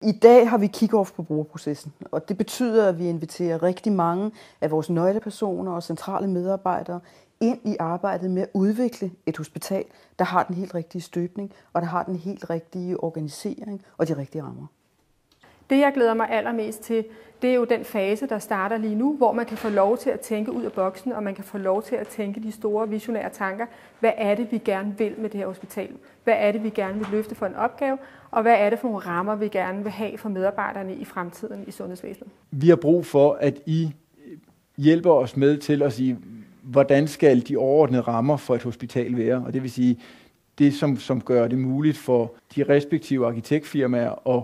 I dag har vi kick-off på brugerprocessen, og det betyder, at vi inviterer rigtig mange af vores nøglepersoner og centrale medarbejdere ind i arbejdet med at udvikle et hospital, der har den helt rigtige støbning, og der har den helt rigtige organisering og de rigtige rammer. Det, jeg glæder mig allermest til, det er jo den fase, der starter lige nu, hvor man kan få lov til at tænke ud af boksen, og man kan få lov til at tænke de store visionære tanker. Hvad er det, vi gerne vil med det her hospital? Hvad er det, vi gerne vil løfte for en opgave? Og hvad er det for nogle rammer, vi gerne vil have for medarbejderne i fremtiden i sundhedsvæsenet? Vi har brug for, at I hjælper os med til at sige, hvordan skal de overordnede rammer for et hospital være? Og det vil sige, det som gør det muligt for de respektive arkitektfirmaer at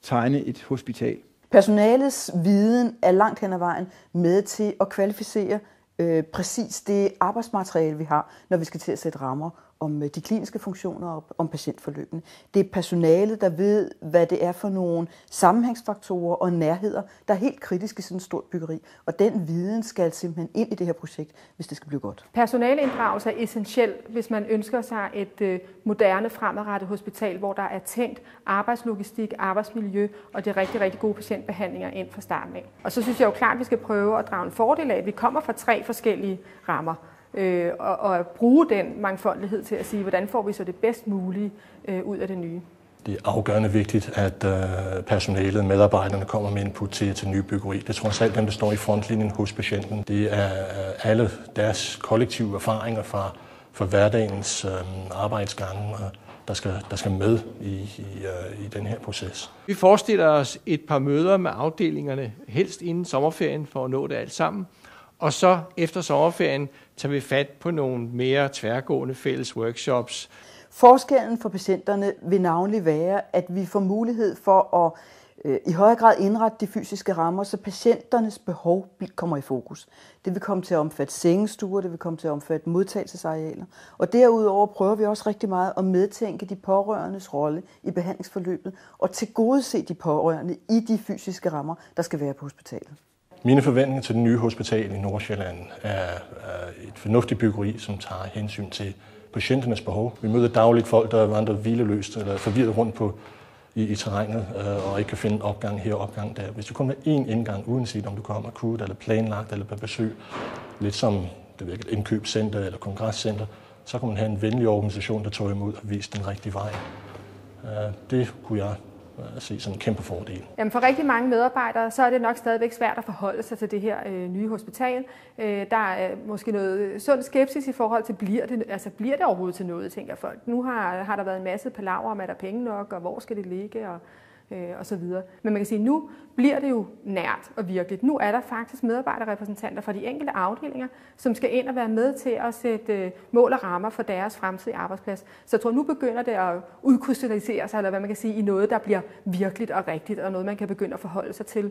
tegne et hospital. Personalets viden er langt hen ad vejen med til at kvalificere præcis det arbejdsmateriale, vi har, når vi skal til at sætte rammer om de kliniske funktioner og om patientforløbene. Det er personalet, der ved, hvad det er for nogle sammenhængsfaktorer og nærheder, der er helt kritiske i sådan et stort byggeri. Og den viden skal simpelthen ind i det her projekt, hvis det skal blive godt. Personaleinddragelse er essentiel, hvis man ønsker sig et moderne, fremadrettet hospital, hvor der er tænkt arbejdslogistik, arbejdsmiljø og de rigtig, rigtig gode patientbehandlinger ind fra starten af. Og så synes jeg jo klart, at vi skal prøve at drage en fordel af, at vi kommer fra 3 forskellige rammer. Og at bruge den mangfoldighed til at sige, hvordan får vi så det bedst mulige ud af det nye. Det er afgørende vigtigt, at personalet, medarbejderne kommer med input til nye byggeri. Det tror jeg selv, dem der står i frontlinjen hos patienten. Det er alle deres kollektive erfaringer fra hverdagens arbejdsgange, der skal med i den her proces. Vi forestiller os et par møder med afdelingerne, helst inden sommerferien, for at nå det alt sammen. Og så efter sommerferien tager vi fat på nogle mere tværgående fælles workshops. Forskellen for patienterne vil navnlig være, at vi får mulighed for at i højere grad indrette de fysiske rammer, så patienternes behov kommer i fokus. Det vil komme til at omfatte sengestuer, det vil komme til at omfatte modtagelsesarealer. Og derudover prøver vi også rigtig meget at medtænke de pårørendes rolle i behandlingsforløbet og tilgodese de pårørende i de fysiske rammer, der skal være på hospitalet. Mine forventninger til det nye hospital i Nordsjælland er et fornuftigt byggeri, som tager hensyn til patienternes behov. Vi møder dagligt folk, der vandrer hvileløst eller forvirret rundt i terrænet og ikke kan finde opgang her og opgang der. Hvis du kommer med én indgang, uanset om du kommer akut eller planlagt eller på besøg, lidt som et indkøbscenter eller kongresscenter, så kan man have en venlig organisation, der tager imod og viser den rigtige vej. Det kunne jeg se som en kæmpe fordel. Jamen for rigtig mange medarbejdere, så er det nok stadigvæk svært at forholde sig til det her nye hospital. Der er måske noget sund skepsis i forhold til, bliver det overhovedet til noget, tænker folk. Nu har der været en masse palaver om, er der penge nok, og hvor skal det ligge, og så videre. Men man kan sige, at nu bliver det jo nært og virkeligt. Nu er der faktisk medarbejderrepræsentanter fra de enkelte afdelinger, som skal ind og være med til at sætte mål og rammer for deres fremtidige arbejdsplads. Så jeg tror, nu begynder det at udkrystallisere sig, eller hvad man kan sige, i noget, der bliver virkeligt og rigtigt, og noget, man kan begynde at forholde sig til.